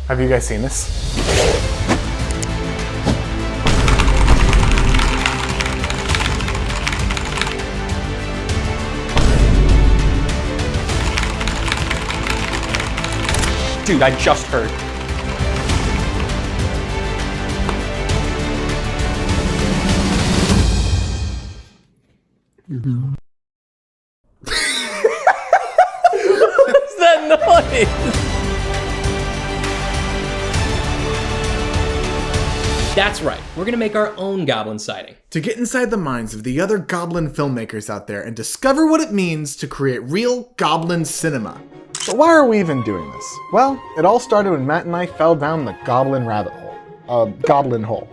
Have you guys seen this? Dude, I just heard. What's that noise? That's right, we're gonna make our own Goblin sighting. To get inside the minds of the other Goblin filmmakers out there and discover what it means to create real Goblin cinema. But why are we even doing this? Well, it all started when Matt and I fell down the Goblin rabbit hole. Goblin hole.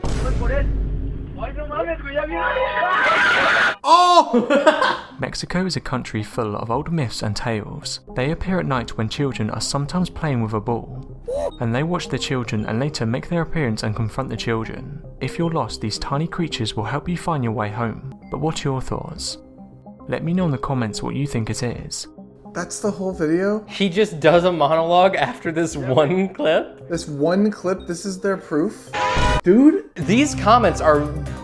Oh! Mexico is a country full of old myths and tales. They appear at night when children are sometimes playing with a ball. And they watch the children and later make their appearance and confront the children. If you're lost, these tiny creatures will help you find your way home. But what are your thoughts? Let me know in the comments what you think it is. That's the whole video? He just does a monologue after this one clip? This one clip, this is their proof? Dude? These comments are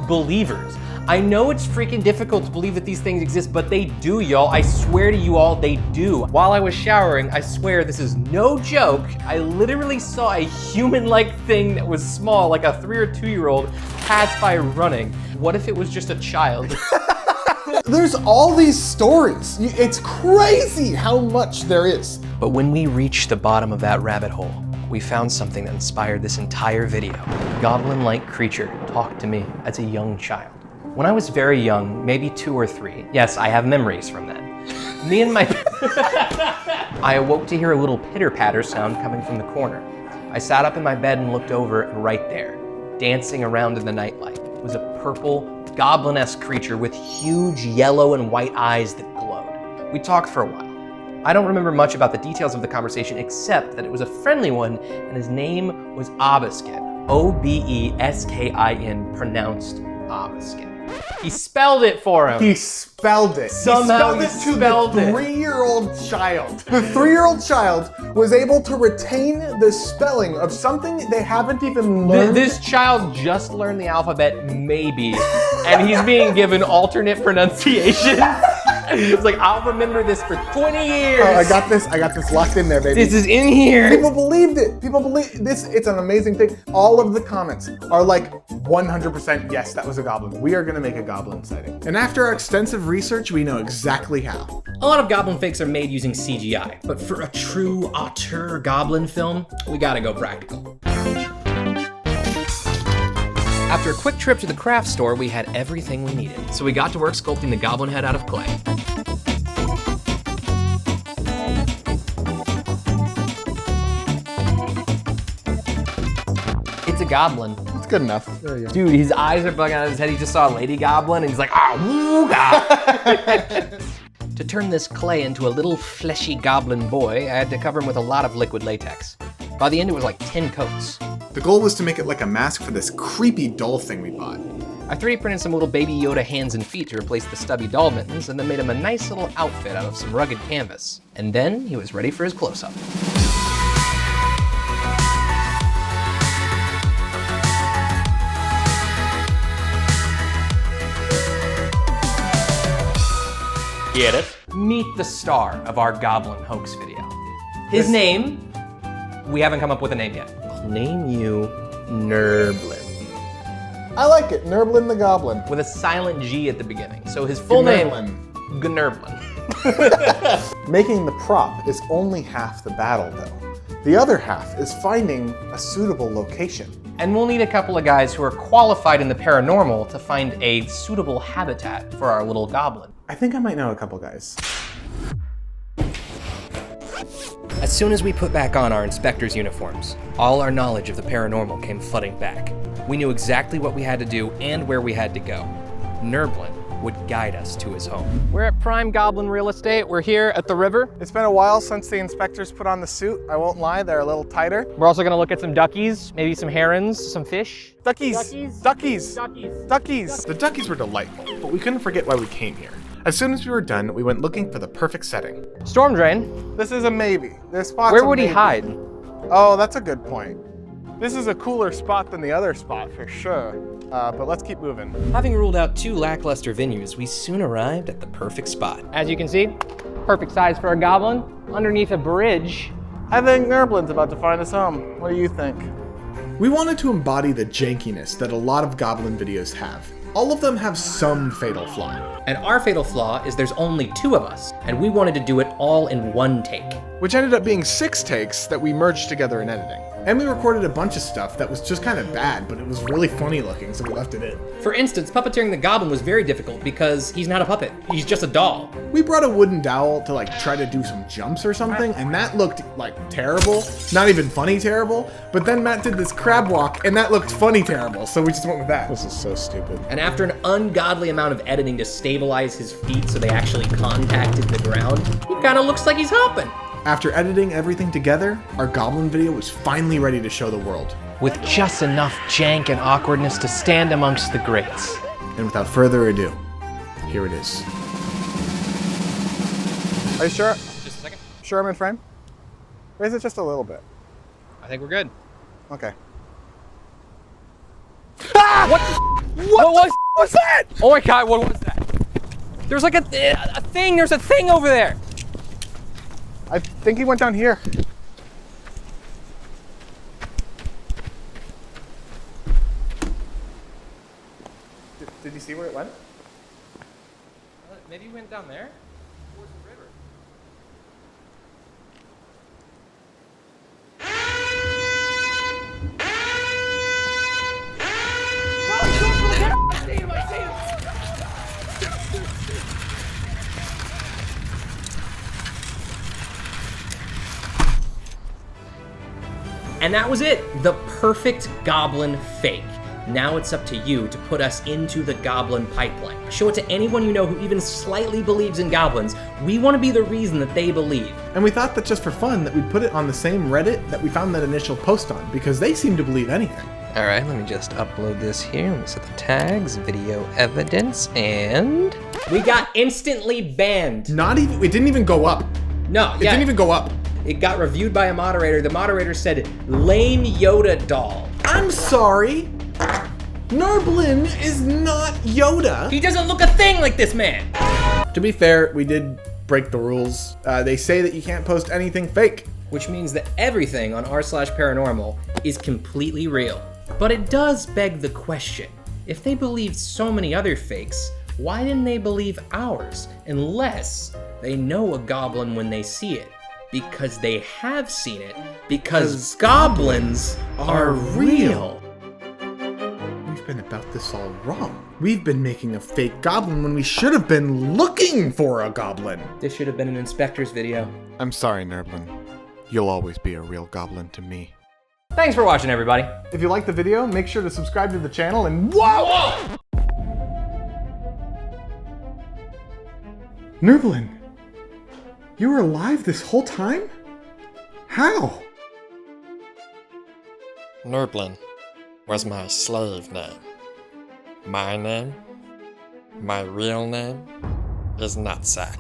believers. I know it's freaking difficult to believe that these things exist, but they do, y'all. I swear to you all, they do. While I was showering, I swear this is no joke, I literally saw a human-like thing that was small, like a 3 or 2-year-old, pass by running. What if it was just a child? There's all these stories. It's crazy how much there is. But when we reached the bottom of that rabbit hole, we found something that inspired this entire video. A goblin-like creature talked to me as a young child. When I was very young, maybe 2 or 3, yes, I have memories from then. Me and my... I awoke to hear a little pitter-patter sound coming from the corner. I sat up in my bed and looked over, and right there, dancing around in the nightlight, was a purple, goblin-esque creature with huge yellow and white eyes that glowed. We talked for a while. I don't remember much about the details of the conversation except that it was a friendly one and his name was Obeskin. O-B-E-S-K-I-N, pronounced Obeskin. He spelled it for him. He spelled it. Somehow he spelled it to the 3-year-old child. The 3-year-old child was able to retain the spelling of something they haven't even learned. This child just learned the alphabet, maybe, and he's being given alternate pronunciation. It's like, I'll remember this for 20 years. I got this locked in there, baby. This is in here. People believed it. People believe this. It's an amazing thing. All of the comments are like 100% yes, that was a goblin. We are gonna make a goblin sighting. And after our extensive research, we know exactly how. A lot of goblin fakes are made using CGI, but for a true auteur goblin film, we gotta go practical. After a quick trip to the craft store, we had everything we needed. So we got to work sculpting the goblin head out of clay. It's a goblin. It's good enough. There you go. Dude, his eyes are bugging out of his head. He just saw a lady goblin and he's like, ah, woo-ga. To turn this clay into a little fleshy goblin boy, I had to cover him with a lot of liquid latex. By the end, it was like 10 coats. The goal was to make it like a mask for this creepy doll thing we bought. I 3D printed some little baby Yoda hands and feet to replace the stubby doll mittens, and then made him a nice little outfit out of some rugged canvas. And then he was ready for his close-up. Get it? Meet the star of our Goblin hoax video. His name, we haven't come up with a name yet. I'll name you Nerblin. I like it, Nerblin the Goblin. With a silent G at the beginning. So his full name, Gnerblin. Making the prop is only half the battle though. The other half is finding a suitable location. And we'll need a couple of guys who are qualified in the paranormal to find a suitable habitat for our little goblin. I think I might know a couple guys. As soon as we put back on our inspector's uniforms, all our knowledge of the paranormal came flooding back. We knew exactly what we had to do and where we had to go. Nerblin would guide us to his home. We're at Prime Goblin Real Estate. We're here at the river. It's been a while since the inspectors put on the suit. I won't lie, they're a little tighter. We're also gonna look at some duckies, maybe some herons, some fish. Duckies! Duckies! Duckies! The duckies were delightful, but we couldn't forget why we came here. As soon as we were done, we went looking for the perfect setting. Storm drain. This is a maybe. There's spots. Where would he hide? Oh, that's a good point. This is a cooler spot than the other spot for sure. But let's keep moving. Having ruled out 2 lackluster venues, we soon arrived at the perfect spot. As you can see, perfect size for a goblin, underneath a bridge. I think Nerblin's about to find us home. What do you think? We wanted to embody the jankiness that a lot of Goblin videos have. All of them have some fatal flaw. And our fatal flaw is there's only 2 of us, and we wanted to do it all in 1 take. Which ended up being 6 takes that we merged together in editing. And we recorded a bunch of stuff that was just kind of bad, but it was really funny looking, so we left it in. For instance, puppeteering the Goblin was very difficult because he's not a puppet, he's just a doll. We brought a wooden dowel to try to do some jumps or something, and that looked terrible. Not even funny terrible, but then Matt did this crab walk, and that looked funny terrible, so we just went with that. This is so stupid. And after an ungodly amount of editing to stabilize his feet so they actually contacted the ground, he kinda looks like he's hopping. After editing everything together, our Goblin video was finally ready to show the world. With just enough jank and awkwardness to stand amongst the greats. And without further ado, here it is. Are you sure? Just a second. Sure I'm in frame? Or is it just a little bit? I think we're good. Okay. Ah! What was that? Oh my god, what was that? There's like a thing, there's a thing over there. I think he went down here. Did you see where it went? Maybe he went down there? Towards the river. And that was it, the perfect Goblin fake. Now it's up to you to put us into the Goblin pipeline. Show it to anyone you know who even slightly believes in goblins. We want to be the reason that they believe. And we thought that just for fun that we'd put it on the same Reddit that we found that initial post on, because they seem to believe anything. All right, let me just upload this here. Let me set the tags, video evidence, and we got instantly banned. It didn't even go up. No, It didn't even go up. It got reviewed by a moderator. The moderator said, lame Yoda doll. I'm sorry. Nerblin is not Yoda. He doesn't look a thing like this man. To be fair, we did break the rules. They say that you can't post anything fake. Which means that everything on r/paranormal is completely real. But it does beg the question, if they believed so many other fakes, why didn't they believe ours? Unless they know a goblin when they see it. Because they have seen it. Because goblins are real. We've been about this all wrong. We've been making a fake goblin when we should have been looking for a goblin. This should have been an inspector's video. I'm sorry, Nerblin. You'll always be a real goblin to me. Thanks for watching, everybody. If you liked the video, make sure to subscribe to the channel and whoa! Nerblin, you were alive this whole time? How? Nerblin was my slave name. My name, my real name, is Nutsack.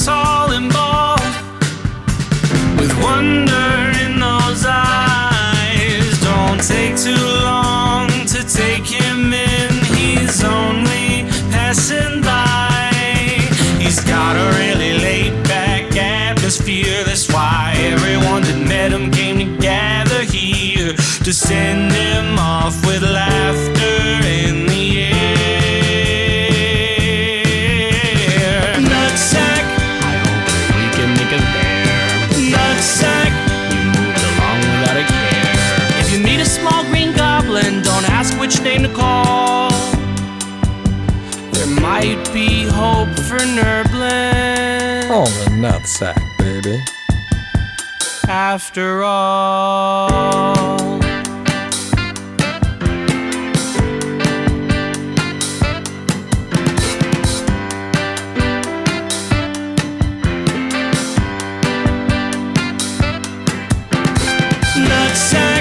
Tall and bald, with wonder in those eyes. Don't take too long to take him in. He's only passing by. He's got a really laid-back atmosphere. That's why everyone that met him came together here to send him off with laughter in the air. Nutsack, don't ask which name to call. There might be hope for Nerblin. Call the Nutsack, baby. After all. Say